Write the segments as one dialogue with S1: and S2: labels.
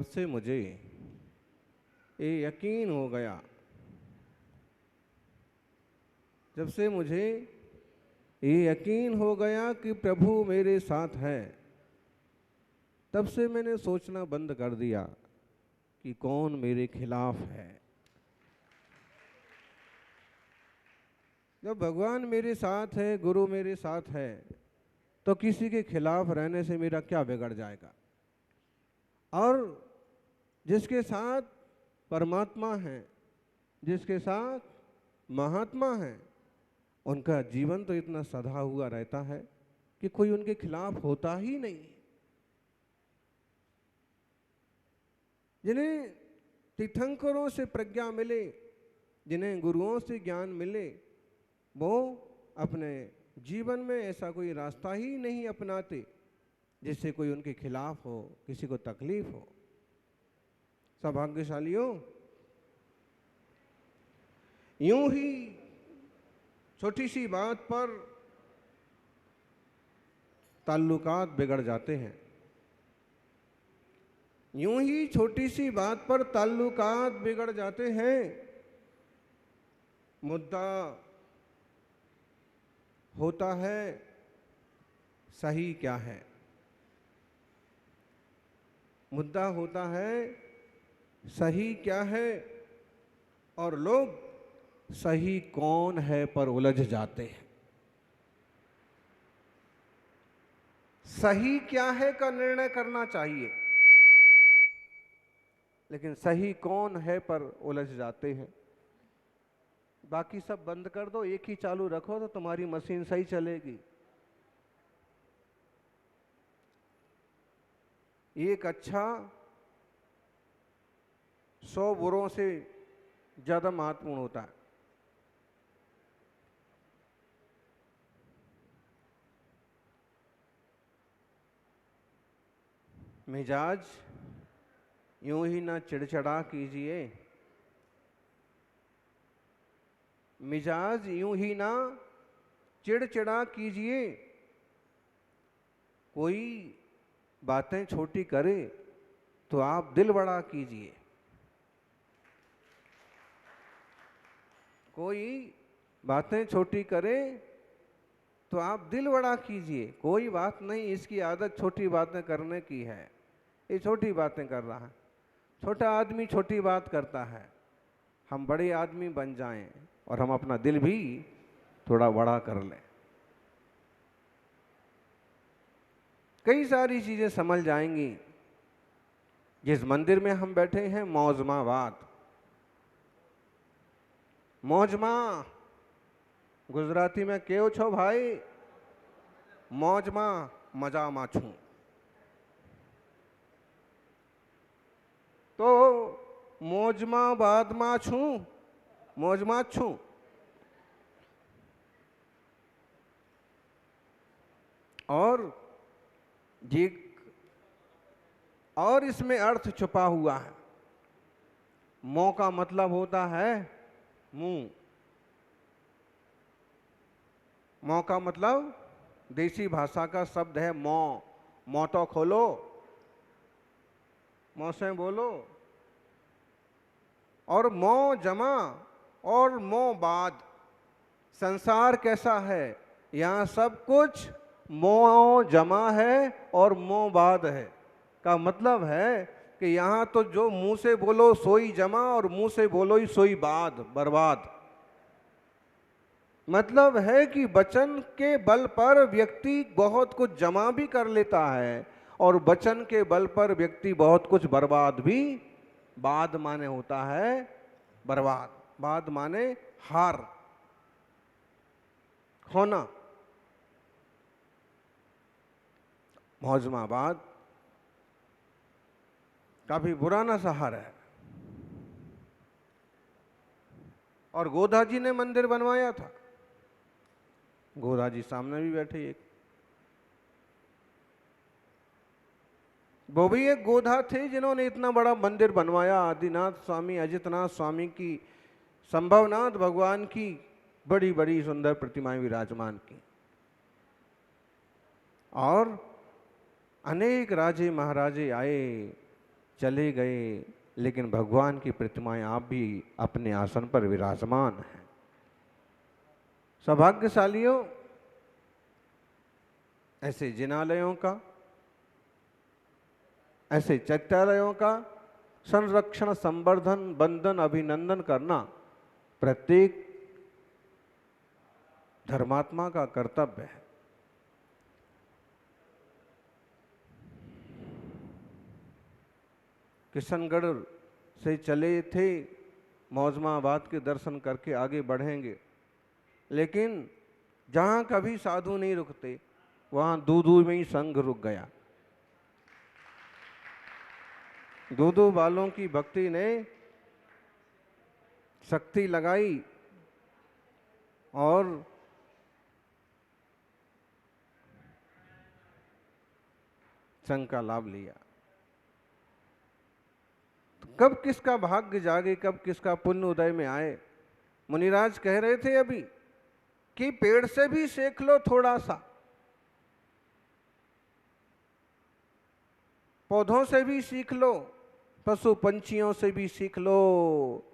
S1: जब से मुझे ये यकीन हो गया, जब से मुझे ये यकीन हो गया कि प्रभु मेरे साथ है, तब से मैंने सोचना बंद कर दिया कि कौन मेरे खिलाफ है। जब भगवान मेरे साथ है, गुरु मेरे साथ है, तो किसी के खिलाफ रहने से मेरा क्या बिगड़ जाएगा। और जिसके साथ परमात्मा है, जिसके साथ महात्मा है, उनका जीवन तो इतना सधा हुआ रहता है कि कोई उनके खिलाफ होता ही नहीं। जिन्हें तीर्थंकरों से प्रज्ञा मिले, जिन्हें गुरुओं से ज्ञान मिले, वो अपने जीवन में ऐसा कोई रास्ता ही नहीं अपनाते जिससे कोई उनके खिलाफ हो, किसी को तकलीफ हो। सौभाग्यशालियों, यूं ही छोटी सी बात पर ताल्लुकात बिगड़ जाते हैं। यूं ही छोटी सी बात पर ताल्लुकात बिगड़ जाते हैं। मुद्दा होता है सही क्या है, मुद्दा होता है सही क्या है, और लोग सही कौन है पर उलझ जाते हैं। सही क्या है का निर्णय करना चाहिए, लेकिन सही कौन है पर उलझ जाते हैं। बाकी सब बंद कर दो, एक ही चालू रखो तो तुम्हारी मशीन सही चलेगी। एक अच्छा 100 बुरों से ज्यादा महत्वपूर्ण होता है। मिजाज यूं ही ना चिड़चिड़ा कीजिए, मिजाज यूं ही ना चिड़चिड़ा कीजिए। कोई बातें छोटी करे तो आप दिल बड़ा कीजिए। कोई बातें छोटी करे तो आप दिल बड़ा कीजिए। कोई बात नहीं, इसकी आदत छोटी बातें करने की है, ये छोटी बातें कर रहा है। छोटा आदमी छोटी बात करता है, हम बड़े आदमी बन जाएं और हम अपना दिल भी थोड़ा बड़ा कर लें। कई सारी चीजें समझ जाएंगी। जिस मंदिर में हम बैठे हैं, मौजमाबाद, मौजमा गुजराती में केव छो भाई, मौजमा मजामा छू। तो मौजमा बाद मा छू, मौजमा छू। और जी, और इसमें अर्थ छुपा हुआ है। मौ का मतलब होता है मुंह। मौ का मतलब देसी भाषा का शब्द है मौ। मौ तो खोलो, मौ से बोलो। और मौ जमा और मौ बाद। संसार कैसा है, यहाँ सब कुछ मौ जमा है और मौ बाद है। का मतलब है कि यहाँ तो जो मुंह से बोलो सोई जमा और मुंह से बोलो ही सोई बाद, बर्बाद। मतलब है कि वचन के बल पर व्यक्ति बहुत कुछ जमा भी कर लेता है और वचन के बल पर व्यक्ति बहुत कुछ बर्बाद भी। बाद माने होता है बर्बाद, बाद माने हार, होना। मौजमाबाद काफी पुराना शहर है और गोधा जी ने मंदिर बनवाया था। गोधा जी सामने भी बैठे एक, वो भी एक गोधा थे जिन्होंने इतना बड़ा मंदिर बनवाया। आदिनाथ स्वामी, अजितनाथ स्वामी की, संभवनाथ भगवान की बड़ी बड़ी सुंदर प्रतिमाएं विराजमान की। और अनेक राजे महाराजे आए चले गए, लेकिन भगवान की प्रतिमाएं आप भी अपने आसन पर विराजमान हैं। सौभाग्यशालियों, ऐसे जिनालयों का, ऐसे चैत्यालयों का संरक्षण, संवर्धन, वंदन, अभिनंदन करना प्रत्येक धर्मात्मा का कर्तव्य है। किशनगढ़ से चले थे, मौजमाबाद के दर्शन करके आगे बढ़ेंगे, लेकिन जहाँ कभी साधु नहीं रुकते वहाँ दूदू में ही संघ रुक गया। दूदू वालों की भक्ति ने शक्ति लगाई और संघ का लाभ लिया। कब किसका भाग्य जागे, कब किसका पुण्य उदय में आए। मुनिराज कह रहे थे अभी कि पेड़ से भी सीख लो थोड़ा सा, पौधों से भी सीख लो, पशु पंछियों से भी सीख लो।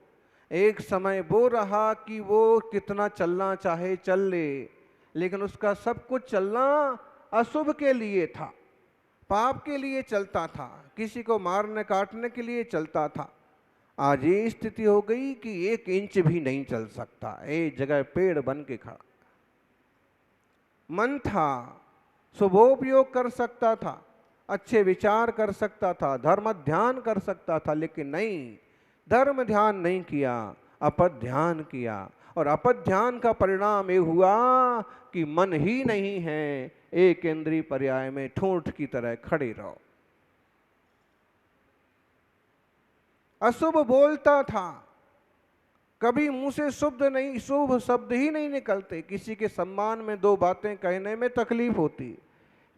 S1: एक समय वो रहा कि वो कितना चलना चाहे चल ले, लेकिन उसका सब कुछ चलना अशुभ के लिए था, पाप के लिए चलता था, किसी को मारने काटने के लिए चलता था। आज ये स्थिति हो गई कि 1 इंच भी नहीं चल सकता, एक जगह पेड़ बन के खड़ा। मन था, शुभोपयोग कर सकता था, अच्छे विचार कर सकता था, धर्म ध्यान कर सकता था, लेकिन नहीं, धर्म ध्यान नहीं किया, अपद ध्यान किया। और अपद ध्यान का परिणाम ये हुआ कि मन ही नहीं है, एक इंद्रिय पर्याय में ठूंठ की तरह खड़े रहो। अशुभ बोलता था, कभी मुंह से शुभ शब्द ही नहीं निकलते। किसी के सम्मान में 2 बातें कहने में तकलीफ होती,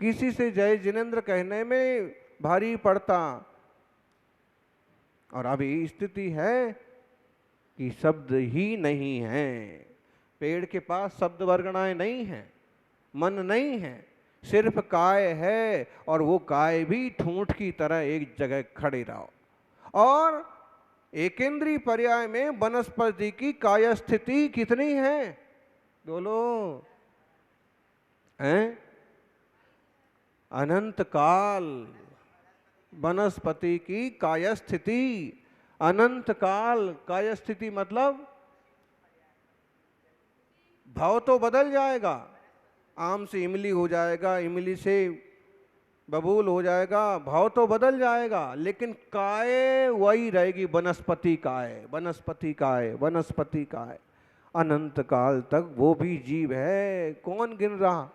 S1: किसी से जय जिनेंद्र कहने में भारी पड़ता। और अभी स्थिति है कि शब्द ही नहीं है, पेड़ के पास शब्द वर्गणाएं नहीं हैं, मन नहीं है, सिर्फ काय है, और वो काय भी ठूंठ की तरह एक जगह खड़े रहो। और एकेंद्रीय पर्याय में वनस्पति की काय स्थिति कितनी है, बोलो, हैं? अनंत काल वनस्पति की काय स्थिति, अनंत काल। काय स्थिति मतलब भाव तो बदल जाएगा, आम से इमली हो जाएगा, इमली से बबूल हो जाएगा, भाव तो बदल जाएगा, लेकिन काय वही रहेगी, वनस्पति काय, वनस्पति काय, वनस्पति काय। अनंत काल तक वो भी जीव है, कौन गिन रहा।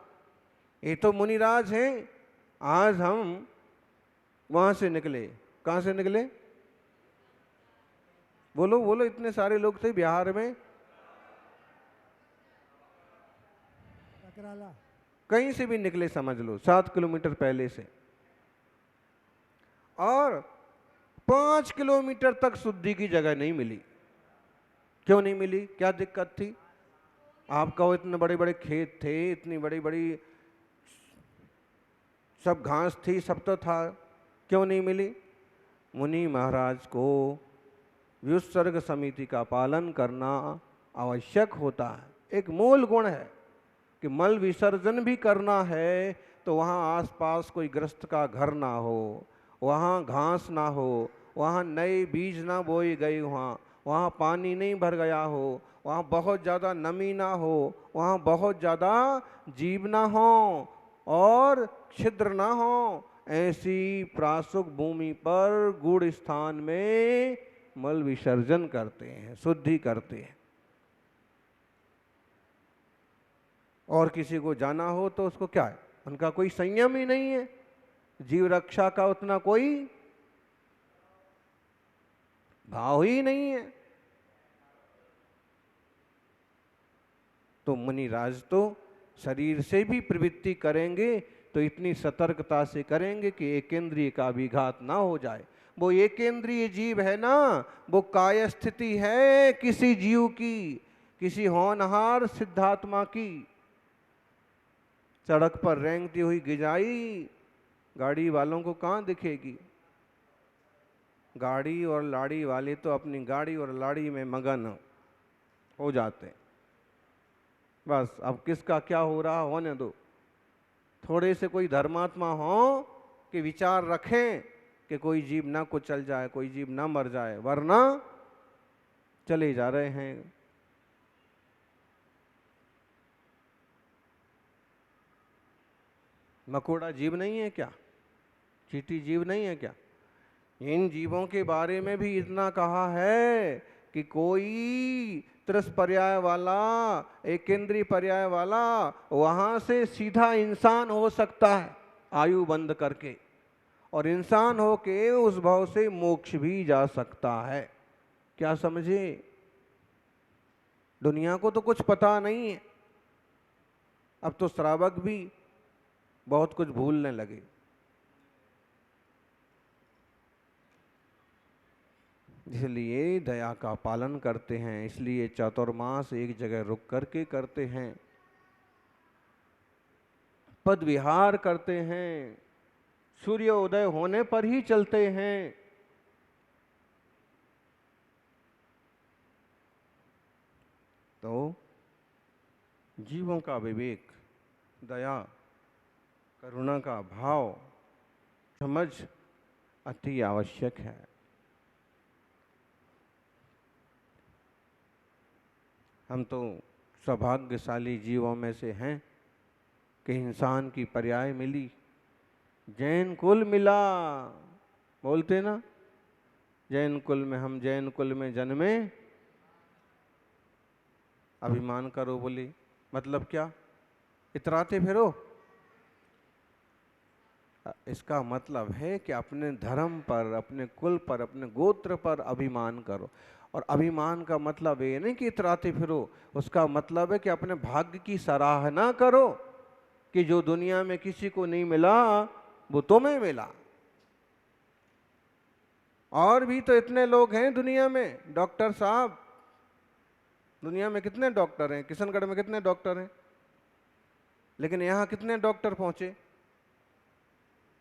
S1: ये तो मुनिराज हैं। आज हम वहां से निकले, कहां से निकले, बोलो बोलो, इतने सारे लोग थे बिहार में, कहीं से भी निकले समझ लो, 7 किलोमीटर पहले से, और 5 किलोमीटर तक शुद्धि की जगह नहीं मिली। क्यों नहीं मिली, क्या दिक्कत थी? आपका इतने बड़े बड़े खेत थे, इतनी बड़ी बड़ी सब घास थी, सब तो था, क्यों नहीं मिली? मुनि महाराज को व्युत्सर्ग समिति का पालन करना आवश्यक होता है। एक मूल गुण है कि मल विसर्जन भी करना है तो वहाँ आसपास कोई ग्रस्त का घर ना हो, वहाँ घास ना हो, वहाँ नए बीज ना बोए गए, वहाँ पानी नहीं भर गया हो, वहाँ बहुत ज़्यादा नमी ना हो, वहाँ बहुत ज़्यादा जीव ना हो और छिद्र ना हो। ऐसी प्रासुक भूमि पर गुड़ स्थान में मल विसर्जन करते हैं, शुद्धि करते हैं। और किसी को जाना हो तो उसको क्या है, उनका कोई संयम ही नहीं है, जीव रक्षा का उतना कोई भाव ही नहीं है। तो मुनिराज तो शरीर से भी प्रवृत्ति करेंगे तो इतनी सतर्कता से करेंगे कि एकेंद्रिय का विघात ना हो जाए। वो एकेंद्रिय जीव है ना, वो काय स्थिति है किसी जीव की, किसी होनहार सिद्धात्मा की। सड़क पर रेंगती हुई गिजाई गाड़ी वालों को कहाँ दिखेगी? गाड़ी और लाड़ी वाले तो अपनी गाड़ी और लाड़ी में मगन हो जाते, बस अब किसका क्या हो रहा होने दो। थोड़े से कोई धर्मात्मा हो कि विचार रखें कि कोई जीव ना कुचल जाए, कोई जीव ना मर जाए, वरना चले जा रहे हैं। मकोड़ा जीव नहीं है क्या? चींटी जीव नहीं है क्या? इन जीवों के बारे में भी इतना कहा है कि कोई त्रस पर्याय वाला, एक केंद्रीय पर्याय वाला वहां से सीधा इंसान हो सकता है आयु बंद करके, और इंसान होके उस भाव से मोक्ष भी जा सकता है। क्या समझे? दुनिया को तो कुछ पता नहीं है। अब तो श्रावक भी बहुत कुछ भूलने लगे। इसलिए दया का पालन करते हैं, इसलिए चातुर्मास एक जगह रुक करके करते हैं, पद विहार करते हैं, सूर्य उदय होने पर ही चलते हैं। तो जीवों का विवेक, दया, करुणा का भाव, समझ अति आवश्यक है। हम तो सौभाग्यशाली जीवों में से हैं कि इंसान की पर्याय मिली, जैन कुल मिला। बोलते ना, जैन कुल में, हम जैन कुल में जन्मे। अभिमान करो बोले, मतलब क्या? इतराते फिरो। इसका मतलब है कि अपने धर्म पर, अपने कुल पर, अपने गोत्र पर अभिमान करो। और अभिमान का मतलब ये नहीं कि इतराते फिरो, उसका मतलब है कि अपने भाग्य की सराहना करो कि जो दुनिया में किसी को नहीं मिला वो तुम्हें मिला। और भी तो इतने लोग हैं दुनिया में, डॉक्टर साहब, दुनिया में कितने डॉक्टर हैं, किशनगढ़ में कितने डॉक्टर हैं, लेकिन यहाँ कितने डॉक्टर पहुंचे?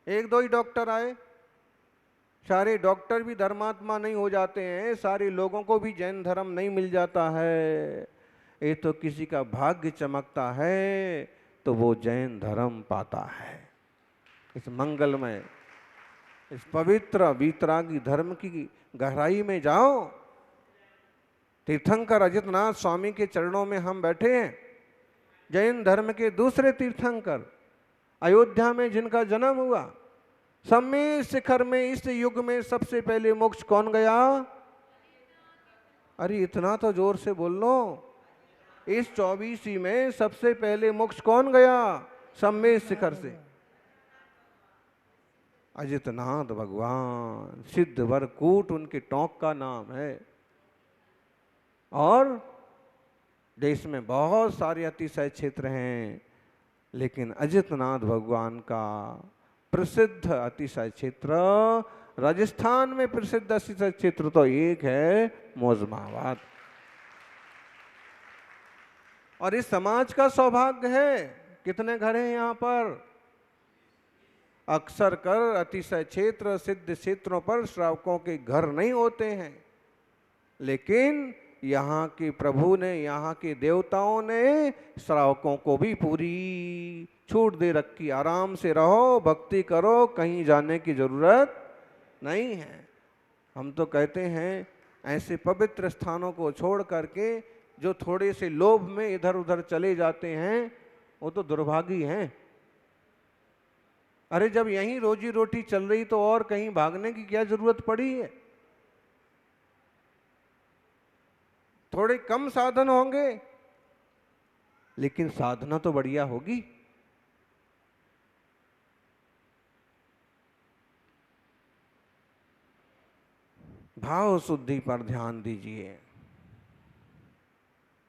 S1: एक दो ही डॉक्टर आए। सारे डॉक्टर भी धर्मात्मा नहीं हो जाते हैं, सारे लोगों को भी जैन धर्म नहीं मिल जाता है। ये तो किसी का भाग्य चमकता है तो वो जैन धर्म पाता है। इस मंगलमय, इस पवित्र वीतरागी धर्म की गहराई में जाओ। तीर्थंकर अजितनाथ स्वामी के चरणों में हम बैठे हैं, जैन धर्म के दूसरे तीर्थंकर, अयोध्या में जिनका जन्म हुआ। सम्मेद शिखर में इस युग में सबसे पहले मोक्ष कौन गया? अरे इतना तो जोर से बोल लो। इस 24 में सबसे पहले मोक्ष कौन गया? सम्मेद शिखर से अजितनाथ भगवान, सिद्ध वरकूट उनके टोंक का नाम है। और देश में बहुत सारे अतिशय क्षेत्र हैं, लेकिन अजितनाथ भगवान का प्रसिद्ध अतिशय क्षेत्र, राजस्थान में प्रसिद्ध अतिशय क्षेत्र तो एक है, मौजमाबाद। और इस समाज का सौभाग्य है, कितने घर हैं यहाँ पर? अक्सर कर अतिशय क्षेत्र, सिद्ध क्षेत्रों पर श्रावकों के घर नहीं होते हैं, लेकिन यहाँ के प्रभु ने, यहाँ के देवताओं ने श्रावकों को भी पूरी छूट दे रखी। आराम से रहो, भक्ति करो, कहीं जाने की जरूरत नहीं है। हम तो कहते हैं ऐसे पवित्र स्थानों को छोड़ करके जो थोड़े से लोभ में इधर उधर चले जाते हैं, वो तो दुर्भागी हैं। अरे जब यहीं रोजी रोटी चल रही तो और कहीं भागने की क्या जरूरत पड़ी है? थोड़े कम साधन होंगे, लेकिन साधना तो बढ़िया होगी। भाव शुद्धि पर ध्यान दीजिए,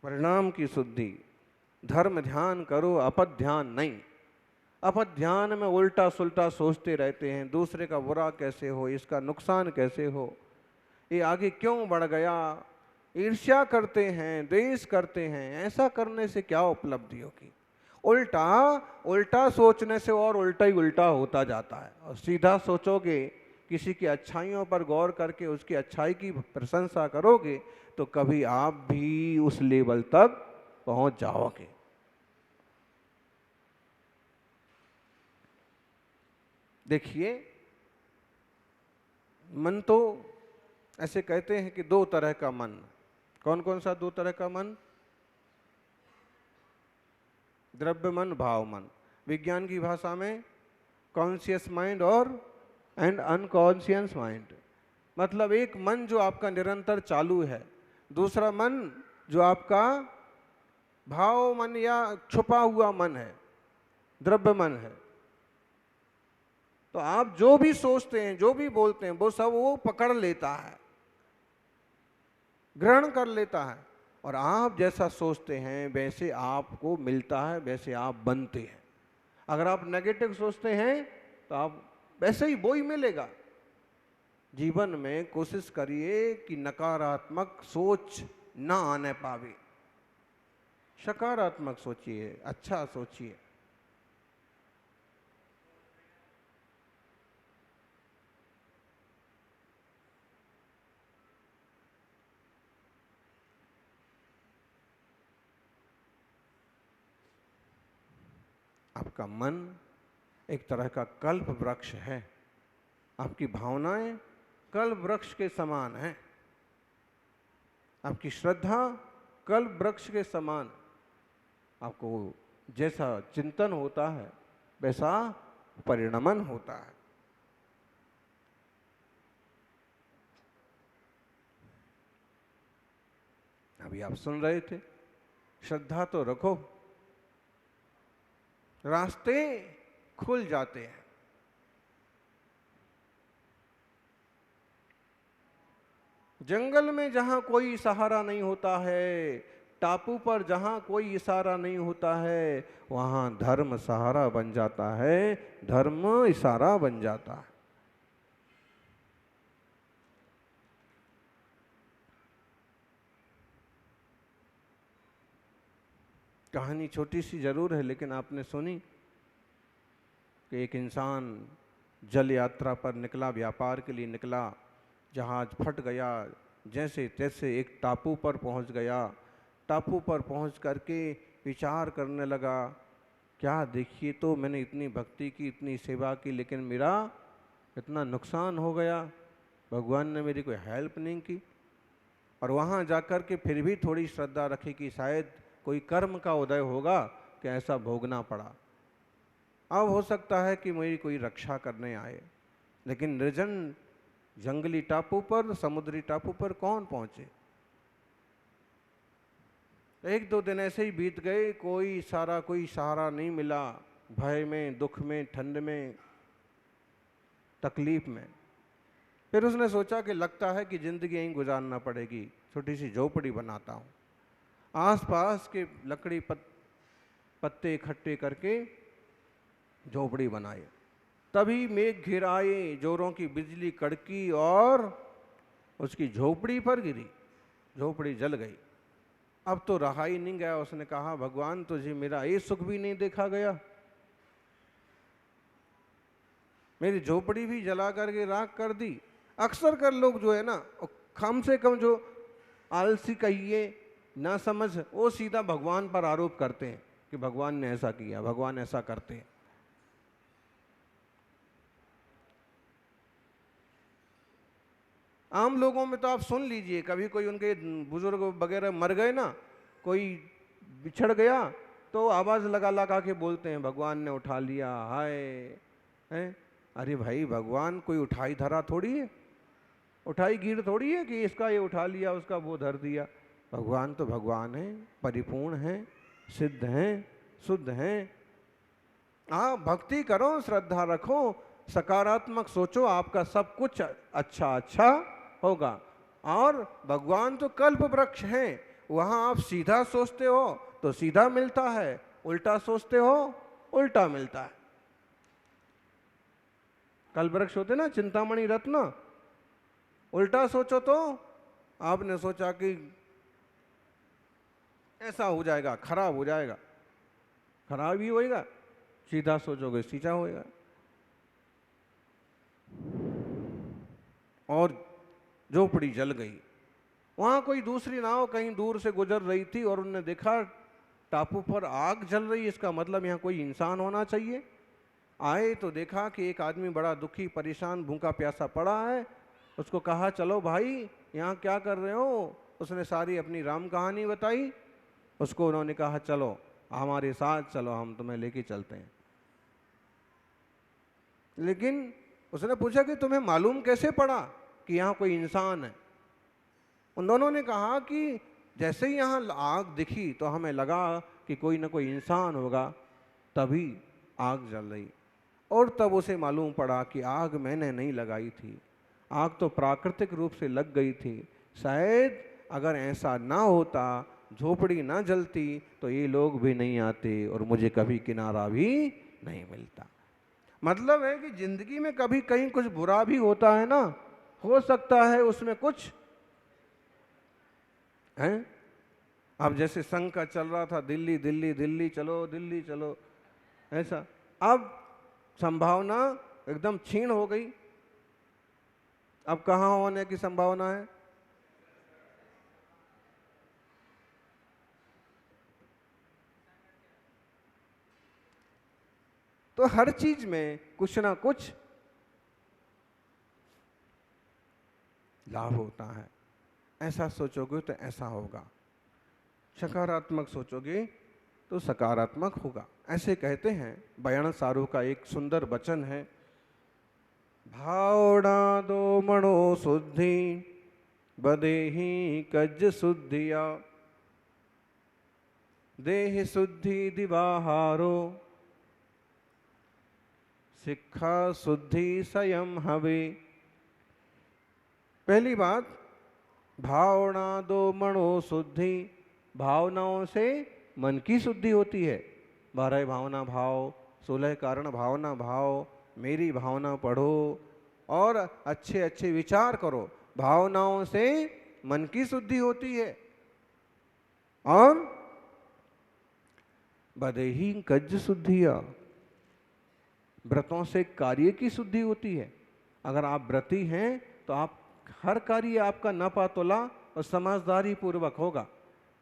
S1: परिणाम की शुद्धि। धर्म ध्यान करो, अपद ध्यान नहीं। अपद ध्यान में उल्टा सुल्टा सोचते रहते हैं, दूसरे का बुरा कैसे हो, इसका नुकसान कैसे हो, ये आगे क्यों बढ़ गया, ईर्ष्या करते हैं, द्वेष करते हैं। ऐसा करने से क्या उपलब्धि होगी? उल्टा उल्टा सोचने से और उल्टा ही उल्टा होता जाता है। और सीधा सोचोगे किसी की अच्छाइयों पर गौर करके उसकी अच्छाई की प्रशंसा करोगे तो कभी आप भी उस लेवल तक पहुंच जाओगे। देखिए, मन तो ऐसे कहते हैं कि दो तरह का मन। कौन कौन सा दो तरह का मन? द्रव्य मन, भाव मन। विज्ञान की भाषा में कॉन्शियस माइंड और अनकॉन्शियस माइंड। मतलब एक मन जो आपका निरंतर चालू है, दूसरा मन जो आपका भाव मन या छुपा हुआ मन है, द्रव्य मन है। तो आप जो भी सोचते हैं, जो भी बोलते हैं, वो सब वो पकड़ लेता है, ग्रहण कर लेता है, और आप जैसा सोचते हैं वैसे आपको मिलता है, वैसे आप बनते हैं। अगर आप नेगेटिव सोचते हैं तो आप वैसे ही वो ही मिलेगा। जीवन में कोशिश करिए कि नकारात्मक सोच ना आने पावे, सकारात्मक सोचिए, अच्छा सोचिए। आपका मन एक तरह का कल्प वृक्ष है, आपकी भावनाएं कल्प वृक्ष के समान हैं, आपकी श्रद्धा कल्प वृक्ष के समान। आपको जैसा चिंतन होता है वैसा परिणमन होता है। अभी आप सुन रहे थे, श्रद्धा तो रखो, रास्ते खुल जाते हैं। जंगल में जहां कोई सहारा नहीं होता है, टापू पर जहां कोई इशारा नहीं होता है, वहां धर्म सहारा बन जाता है, धर्म इशारा बन जाता है। कहानी छोटी सी जरूर है, लेकिन आपने सुनी कि एक इंसान जल यात्रा पर निकला, व्यापार के लिए निकला, जहाज फट गया, जैसे तैसे एक टापू पर पहुंच गया। टापू पर पहुंच करके विचार करने लगा, क्या देखिए तो मैंने इतनी भक्ति की, इतनी सेवा की, लेकिन मेरा इतना नुकसान हो गया, भगवान ने मेरी कोई हेल्प नहीं की। और वहाँ जाकर के फिर भी थोड़ी श्रद्धा रखी कि शायद कोई कर्म का उदय होगा कि ऐसा भोगना पड़ा, अब हो सकता है कि मेरी कोई रक्षा करने आए। लेकिन निर्जन जंगली टापू पर, समुद्री टापू पर कौन पहुंचे? एक दो दिन ऐसे ही बीत गए, कोई सहारा नहीं मिला, भय में, दुख में, ठंड में, तकलीफ में। फिर उसने सोचा कि लगता है कि जिंदगी यहीं गुजारना पड़ेगी, छोटी सी झोपड़ी बनाता हूँ। आसपास के लकड़ी पत्ते इकट्ठे करके झोपड़ी बनाई। तभी मेघ घिर आए, जोरों की बिजली कड़की और उसकी झोपड़ी पर गिरी, झोपड़ी जल गई। अब तो रहा ही नहीं गया। उसने कहा, भगवान तुझे मेरा ये सुख भी नहीं देखा गया, मेरी झोपड़ी भी जला करके राख कर दी। अक्सर कर लोग जो है ना, कम से कम जो आलसी कहिए, ना समझ, वो सीधा भगवान पर आरोप करते हैं कि भगवान ने ऐसा किया, भगवान ऐसा करते हैं। आम लोगों में तो आप सुन लीजिए, कभी कोई उनके बुजुर्ग वगैरह मर गए ना, कोई बिछड़ गया, तो आवाज लगा लगा के बोलते हैं, भगवान ने उठा लिया, हाय हैं। अरे भाई, भगवान कोई उठाई धरा थोड़ी है, उठाई गिर थोड़ी है कि इसका ये उठा लिया, उसका वो धर दिया। भगवान तो भगवान है, परिपूर्ण है, सिद्ध हैं, शुद्ध हैं। आप भक्ति करो, श्रद्धा रखो, सकारात्मक सोचो, आपका सब कुछ अच्छा अच्छा होगा। और भगवान तो कल्प वृक्ष हैं, वहां आप सीधा सोचते हो तो सीधा मिलता है, उल्टा सोचते हो उल्टा मिलता है। कल्प वृक्ष होते ना, चिंतामणि रत्न, उल्टा सोचो तो आपने सोचा कि ऐसा हो जाएगा, खराब हो जाएगा, खराब ही होएगा, सीधा सोचोगे सीधा होएगा। और झोपड़ी जल गई। वहाँ कोई दूसरी नाव कहीं दूर से गुजर रही थी और उन्होंने देखा टापू पर आग जल रही, इसका मतलब यहाँ कोई इंसान होना चाहिए। आए तो देखा कि एक आदमी बड़ा दुखी परेशान भूखा प्यासा पड़ा है। उसको कहा चलो भाई यहाँ क्या कर रहे हो। उसने सारी अपनी राम कहानी बताई। उसको उन्होंने कहा चलो हमारे साथ चलो, हम तुम्हें लेके चलते हैं। लेकिन उसने पूछा कि तुम्हें मालूम कैसे पड़ा कि यहाँ कोई इंसान है। उन दोनों ने कहा कि जैसे ही यहाँ आग दिखी तो हमें लगा कि कोई ना कोई इंसान होगा, तभी आग जल रही। और तब उसे मालूम पड़ा कि आग मैंने नहीं लगाई थी, आग तो प्राकृतिक रूप से लग गई थी। शायद अगर ऐसा ना होता, झोपड़ी ना जलती, तो ये लोग भी नहीं आते और मुझे कभी किनारा भी नहीं मिलता। मतलब है कि जिंदगी में कभी कहीं कुछ बुरा भी होता है ना, हो सकता है उसमें कुछ है। अब जैसे संघ का चल रहा था, दिल्ली दिल्ली दिल्ली चलो दिल्ली चलो, ऐसा अब संभावना एकदम क्षीण हो गई। अब कहाँ होने की संभावना है? तो हर चीज में कुछ ना कुछ लाभ होता है। ऐसा सोचोगे तो ऐसा होगा, सकारात्मक सोचोगे तो सकारात्मक होगा। ऐसे कहते हैं, बयान सारू का एक सुंदर वचन है, भावना दो मणो शुद्धि बदेही कज शुद्धिया देह शुद्धि दिवाहारो शिक्षा शुद्धि संयम हवे। पहली बात, भावना दो मणो शुद्धि, भावनाओं से मन की शुद्धि होती है। 12 भावना भाव, 16 कारण भावना भाव, मेरी भावना पढ़ो और अच्छे अच्छे विचार करो। भावनाओं से मन की शुद्धि होती है। और बदेही कज शुद्धिया, व्रतों से कार्य की शुद्धि होती है। अगर आप व्रती हैं तो आप हर कार्य आपका नपातुला और समझदारी पूर्वक होगा,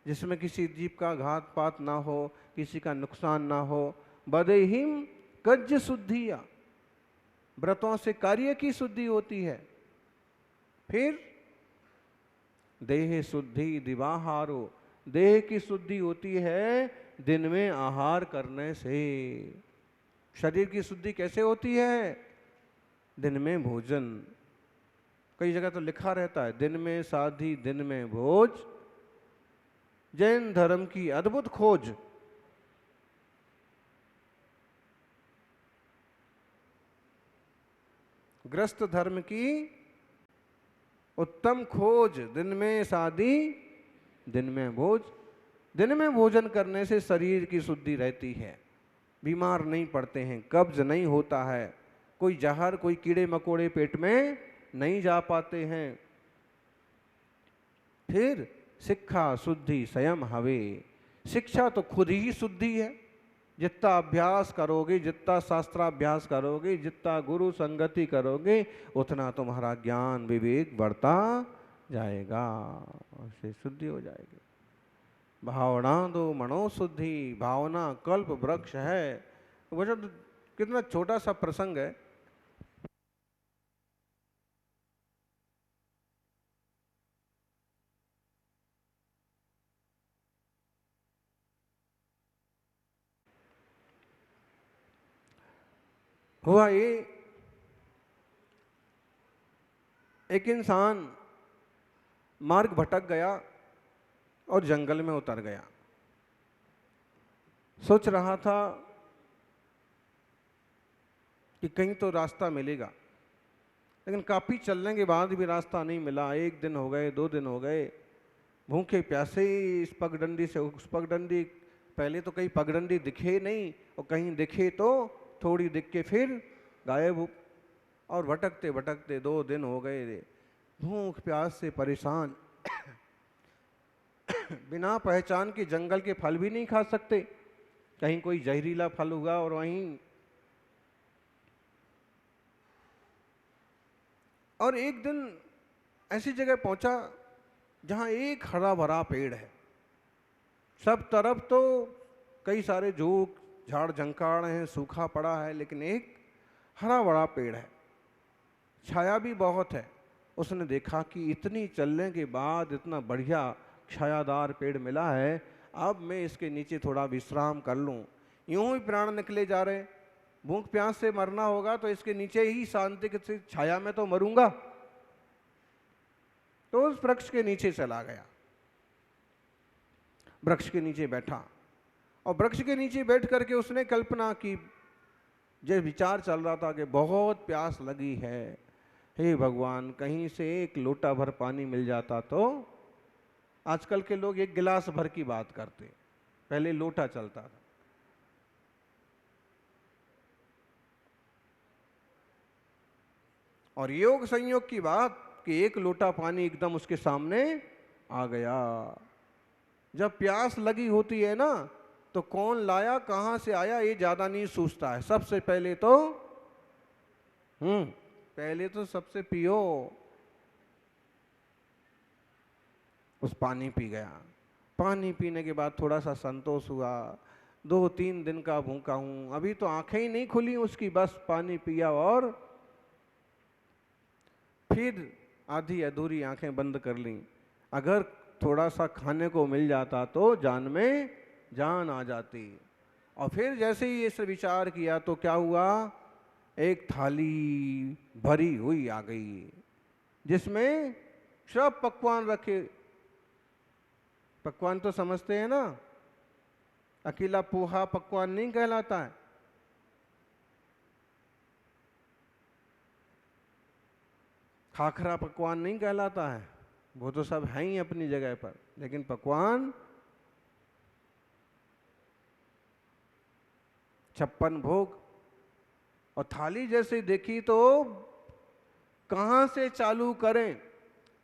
S1: जिसमें किसी जीव का घात पात ना हो, किसी का नुकसान ना हो। बदेहिम कज शुद्धिया, व्रतों से कार्य की शुद्धि होती है। फिर देह शुद्धि दिवाहारो, देह की शुद्धि होती है दिन में आहार करने से। शरीर की शुद्धि कैसे होती है? दिन में भोजन। कई जगह तो लिखा रहता है, दिन में साधी दिन में भोज, जैन धर्म की अद्भुत खोज। ग्रस्त धर्म की उत्तम खोज, दिन में शादी दिन में भोज। दिन में भोजन करने से शरीर की शुद्धि रहती है, बीमार नहीं पड़ते हैं, कब्ज नहीं होता है, कोई जहर कोई कीड़े मकोड़े पेट में नहीं जा पाते हैं। फिर शिक्षा शुद्धि संयम हवे, शिक्षा तो खुद ही शुद्धि है। जितना अभ्यास करोगे, जितना शास्त्राभ्यास करोगे, जितना गुरु संगति करोगे, उतना तुम्हारा ज्ञान विवेक बढ़ता जाएगा, उससे शुद्धि हो जाएगी। भावना दो मनो शुद्धि, भावना कल्प वृक्ष है। वो जो कितना छोटा सा प्रसंग है, हुआ ये, एक इंसान मार्ग भटक गया और जंगल में उतर गया। सोच रहा था कि कहीं तो रास्ता मिलेगा, लेकिन काफी चलने के बाद भी रास्ता नहीं मिला। 1 दिन हो गए, 2 दिन हो गए, भूखे प्यासे इस पगडंडी से उस पगडंडी। पहले तो कहीं पगडंडी दिखे नहीं, और कहीं दिखे तो थोड़ी दिख के फिर गायब। और भटकते भटकते 2 दिन हो गए, भूख प्यास से परेशान। बिना पहचान के जंगल के फल भी नहीं खा सकते, कहीं कोई जहरीला फल हुआ और वहीं। और एक दिन ऐसी जगह पहुंचा जहां एक हरा भरा पेड़ है, सब तरफ तो कई सारे झूक झाड़ झंकाड़ हैं, सूखा पड़ा है, लेकिन एक हरा भरा पेड़ है, छाया भी बहुत है। उसने देखा कि इतनी चलने के बाद इतना बढ़िया छायादार पेड़ मिला है, अब मैं इसके नीचे थोड़ा विश्राम कर लूं। यूं ही प्राण निकले जा रहे, भूख प्यास से मरना होगा तो इसके नीचे ही शांति की छाया में तो मरूंगा। तो उस वृक्ष के नीचे चला गया, वृक्ष के नीचे बैठा और वृक्ष के नीचे बैठ करके उसने कल्पना की, जो विचार चल रहा था कि बहुत प्यास लगी है, हे भगवान कहीं से एक लोटा भर पानी मिल जाता तो। आजकल के लोग एक गिलास भर की बात करते, पहले लोटा चलता था। और योग संयोग की बात कि एक लोटा पानी एकदम उसके सामने आ गया। जब प्यास लगी होती है ना, तो कौन लाया कहां से आया ये ज्यादा नहीं सोचता है, सबसे पहले तो पहले तो सबसे पियो। उस पानी पी गया, पानी पीने के बाद थोड़ा सा संतोष हुआ, 2-3 दिन का भूखा हूं, अभी तो आंखें ही नहीं खुली उसकी, बस पानी पिया और फिर आधी अधूरी आंखें बंद कर ली। अगर थोड़ा सा खाने को मिल जाता तो जान में जान आ जाती। और फिर जैसे ही इस विचार किया तो क्या हुआ, एक थाली भरी हुई आ गई जिसमें सब पकवान रखे। पकवान तो समझते हैं ना, अकेला पोहा पकवान नहीं कहलाता है। खाखरा पकवान नहीं कहलाता है, वो तो सब है ही अपनी जगह पर, लेकिन पकवान 56 भोग। और थाली जैसे देखी तो कहां से चालू करें।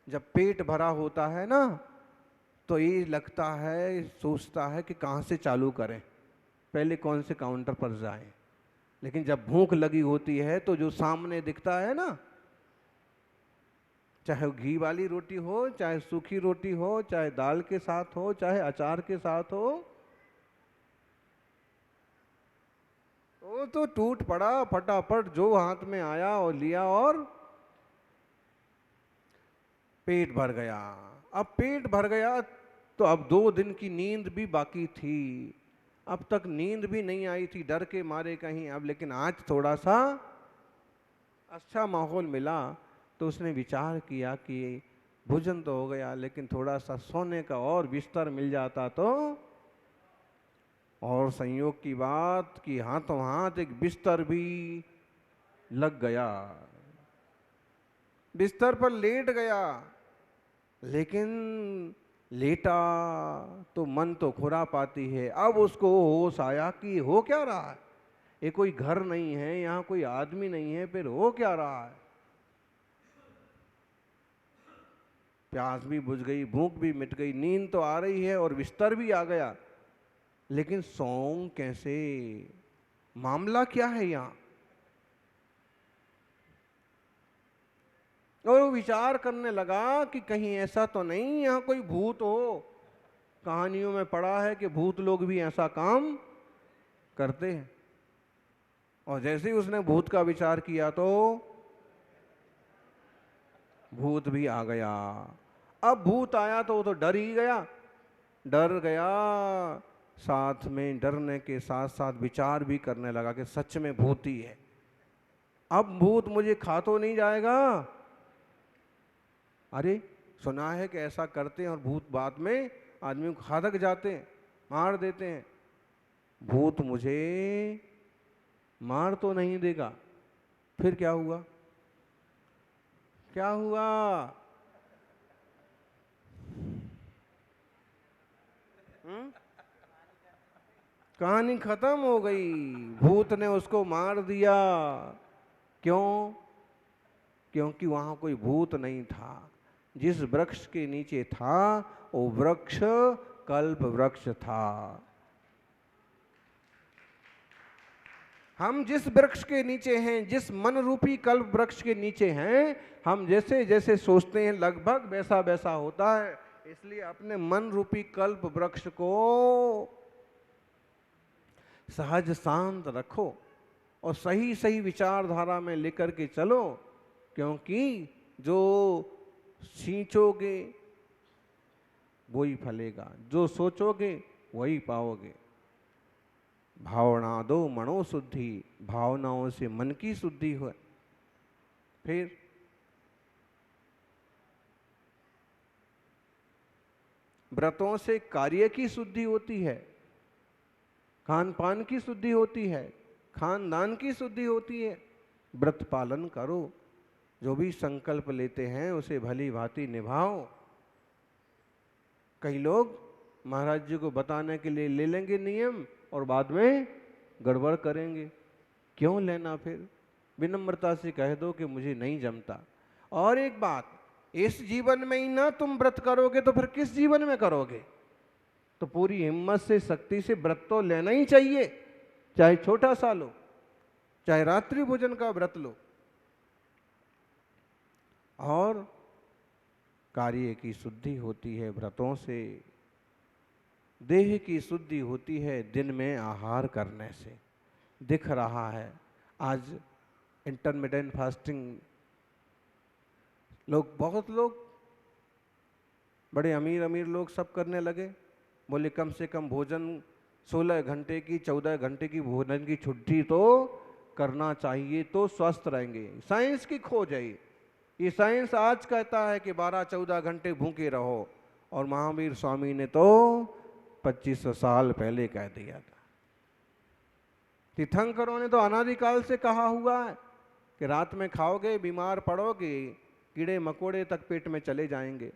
S1: जब पेट भरा होता है ना तो ये लगता है, सोचता है कि कहां से चालू करें, पहले कौन से काउंटर पर जाएं। लेकिन जब भूख लगी होती है तो जो सामने दिखता है ना, चाहे घी वाली रोटी हो, चाहे सूखी रोटी हो, चाहे दाल के साथ हो, चाहे अचार के साथ हो, वो तो टूट पड़ा, फटाफट जो हाथ में आया और लिया और पेट भर गया। अब पेट भर गया तो अब 2 दिन की नींद भी बाकी थी, अब तक नींद भी नहीं आई थी डर के मारे कहीं। अब लेकिन आज थोड़ा सा अच्छा माहौल मिला तो उसने विचार किया कि भोजन तो हो गया, लेकिन थोड़ा सा सोने का और बिस्तर मिल जाता तो। और संयोग की बात कि हाथों हाथ एक बिस्तर भी लग गया, बिस्तर पर लेट गया। लेकिन लेटा तो मन तो खुरापाती है। अब उसको होश आया कि हो क्या रहा है, ये कोई घर नहीं है, यहाँ कोई आदमी नहीं है, फिर हो क्या रहा है। प्यास भी बुझ गई, भूख भी मिट गई, नींद तो आ रही है और बिस्तर भी आ गया, लेकिन सोऊं कैसे, मामला क्या है यहाँ। और वो विचार करने लगा कि कहीं ऐसा तो नहीं यहाँ कोई भूत हो। कहानियों में पढ़ा है कि भूत लोग भी ऐसा काम करते हैं। और जैसे ही उसने भूत का विचार किया तो भूत भी आ गया। अब भूत आया तो वो तो डर ही गया, डर गया, साथ में डरने के साथ साथ विचार भी करने लगा कि सच में भूत ही है, अब भूत मुझे खा तो नहीं जाएगा। अरे सुना है कि ऐसा करते हैं और भूत बाद में आदमी को खा तक जाते हैं, मार देते हैं। भूत मुझे मार तो नहीं देगा। फिर क्या हुआ, क्या हुआ, कहानी खत्म हो गई। भूत ने उसको मार दिया। क्यों? क्योंकि वहां कोई भूत नहीं था। जिस वृक्ष के नीचे था वो वृक्ष कल्प वृक्ष था। हम जिस वृक्ष के नीचे हैं, जिस मन रूपी कल्प वृक्ष के नीचे हैं, हम जैसे जैसे सोचते हैं लगभग वैसा वैसा होता है। इसलिए अपने मन रूपी कल्प वृक्ष को सहज शांत रखो और सही सही विचारधारा में लेकर के चलो, क्योंकि जो सींचोगे वही फलेगा, जो सोचोगे वही पाओगे। भावना दो मनो शुद्धि, भावनाओं से मन की शुद्धि हो। फिर व्रतों से कार्य की शुद्धि होती है, खान पान की शुद्धि होती है, खानदान की शुद्धि होती है। व्रत पालन करो, जो भी संकल्प लेते हैं उसे भली भांति निभाओ। कई लोग महाराज जी को बताने के लिए ले लेंगे नियम और बाद में गड़बड़ करेंगे। क्यों लेना? फिर विनम्रता से कह दो कि मुझे नहीं जमता। और एक बात, इस जीवन में ही ना तुम व्रत करोगे तो फिर किस जीवन में करोगे? तो पूरी हिम्मत से शक्ति से व्रत तो लेना ही चाहिए, चाहे छोटा सा लो, चाहे रात्रि भोजन का व्रत लो। और कार्य की शुद्धि होती है व्रतों से, देह की शुद्धि होती है दिन में आहार करने से। दिख रहा है आज इंटरमिटेंट फास्टिंग लोग, बहुत लोग, बड़े अमीर अमीर लोग सब करने लगे। बोले कम से कम भोजन 16 घंटे की 14 घंटे की भोजन की छुट्टी तो करना चाहिए, तो स्वस्थ रहेंगे। साइंस की खोज है ये साइंस आज कहता है कि 12-14 घंटे भूखे रहो, और महावीर स्वामी ने तो 2500 साल पहले कह दिया था। तीर्थंकरों ने तो अनादिकाल से कहा हुआ है कि रात में खाओगे बीमार पड़ोगे, कीड़े मकोड़े तक पेट में चले जाएंगे,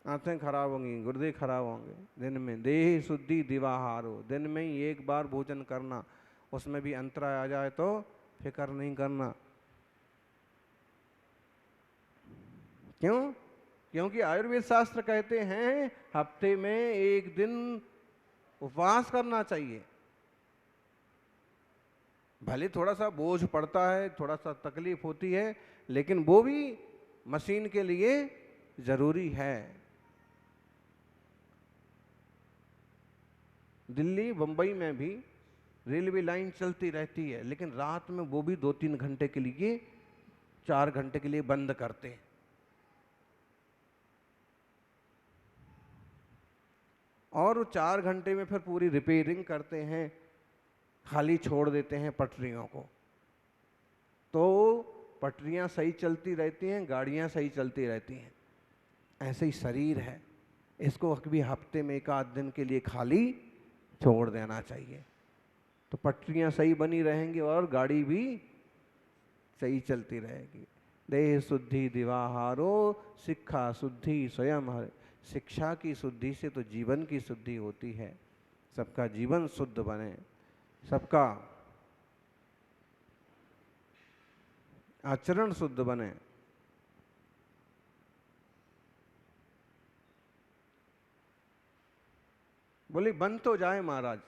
S1: आंखें खराब होंगी, गुर्दे खराब होंगे। दिन में देह शुद्धि दिवाहारो, दिन में ही एक बार भोजन करना, उसमें भी अंतराय आ जाए तो फिक्र नहीं करना। क्यों? क्योंकि आयुर्वेद शास्त्र कहते हैं हफ्ते में एक दिन उपवास करना चाहिए। भले थोड़ा सा बोझ पड़ता है, थोड़ा सा तकलीफ होती है, लेकिन वो भी मशीन के लिए जरूरी है। दिल्ली बंबई में भी रेलवे लाइन चलती रहती है, लेकिन रात में वो भी 2-3 घंटे के लिए, 4 घंटे के लिए बंद करते हैं। और 4 घंटे में फिर पूरी रिपेयरिंग करते हैं, खाली छोड़ देते हैं पटरियों को, तो पटरियां सही चलती रहती हैं, गाड़ियां सही चलती रहती हैं। ऐसे ही शरीर है, इसको भी हफ्ते में 1-8 दिन के लिए खाली छोड़ देना चाहिए, तो पटरियां सही बनी रहेंगी और गाड़ी भी सही चलती रहेगी। देह शुद्धि दिवाहारो, शिक्षा शुद्धि स्वयं हर। शिक्षा की शुद्धि से तो जीवन की शुद्धि होती है, सबका जीवन शुद्ध बने, सबका आचरण शुद्ध बने। बोली बन तो जाए महाराज,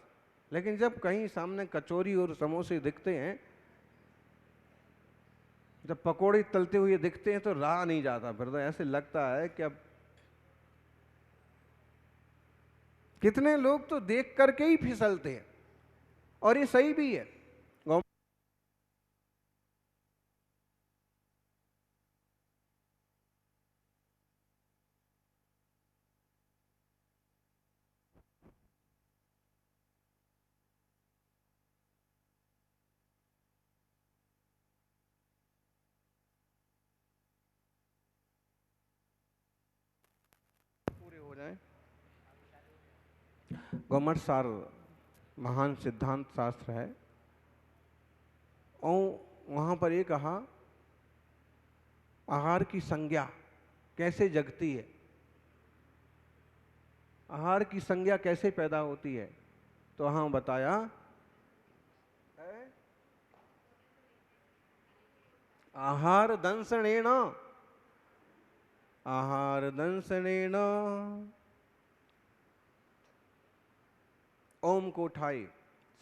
S1: लेकिन जब कहीं सामने कचौरी और समोसे दिखते हैं, जब पकोड़े तलते हुए दिखते हैं तो रहा नहीं जाता, फिर तो ऐसे लगता है कि अब कितने लोग तो देख करके ही फिसलते हैं, और ये सही भी है। पूरे हो जाए। गौमठ सार महान सिद्धांत शास्त्र है, और वहाँ पर ये कहा आहार की संज्ञा कैसे जगती है, आहार की संज्ञा कैसे पैदा होती है, तो वहाँ बताया आहार दंशनेन, आहार दंशनेन ओम को उठाए,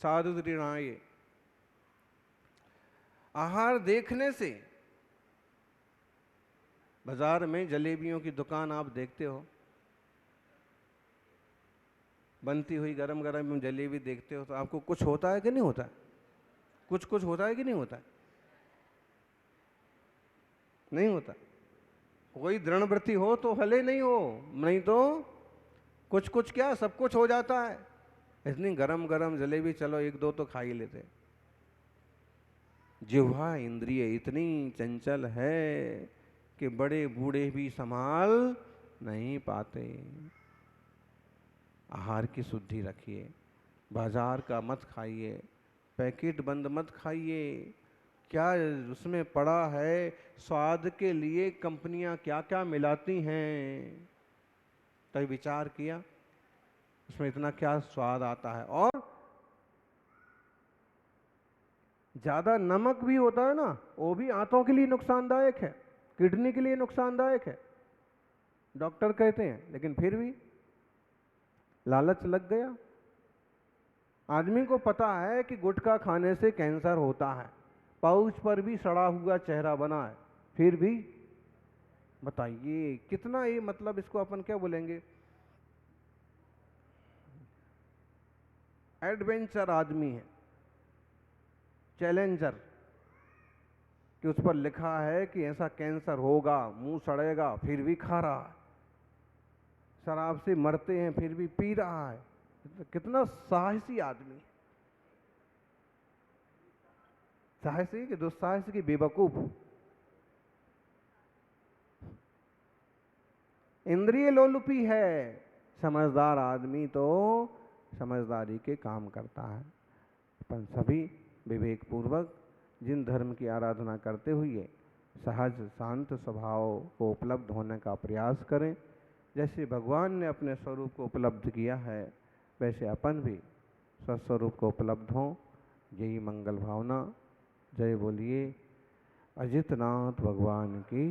S1: साधु दृढ़ाए। आहार देखने से, बाजार में जलेबियों की दुकान आप देखते हो, बनती हुई गरम गरम जलेबी देखते हो, तो आपको कुछ होता है कि नहीं होता है? कुछ कुछ होता है कि नहीं होता है? नहीं होता। कोई दृढ़वृत्ति हो तो भले नहीं हो, नहीं तो कुछ कुछ क्या सब कुछ हो जाता है। इतनी गरम गरम जलेबी, चलो एक दो तो खा ही लेते। जिह्वा इंद्रिय इतनी चंचल है कि बड़े बूढ़े भी संभाल नहीं पाते। आहार की शुद्धि रखिए, बाजार का मत खाइए, पैकेट बंद मत खाइए। क्या उसमें पड़ा है, स्वाद के लिए कंपनियां क्या क्या मिलाती हैं, कभी विचार किया उसमें इतना क्या स्वाद आता है? और ज्यादा नमक भी होता है ना, वो भी आंतों के लिए नुकसानदायक है, किडनी के लिए नुकसानदायक है, डॉक्टर कहते हैं। लेकिन फिर भी लालच लग गया। आदमी को पता है कि गुटखा खाने से कैंसर होता है, पाउच पर भी सड़ा हुआ चेहरा बना है, फिर भी बताइए कितना ये, मतलब इसको अपन क्या बोलेंगे, एडवेंचर आदमी है, चैलेंजर, कि उस पर लिखा है कि ऐसा कैंसर होगा, मुंह सड़ेगा, फिर भी खा रहा है। शराब से मरते हैं फिर भी पी रहा है। कितना साहसी आदमी, साहसी कि दुस्साहसी की बेवकूफ। इंद्रिय लोलुपी है, समझदार आदमी तो समझदारी के काम करता है। अपन सभी विवेक पूर्वक जिन धर्म की आराधना करते हुए सहज शांत स्वभाव को उपलब्ध होने का प्रयास करें। जैसे भगवान ने अपने स्वरूप को उपलब्ध किया है, वैसे अपन भी स्वस्वरूप को उपलब्ध हों, यही मंगल भावना। जय बोलिए अजितनाथ भगवान की।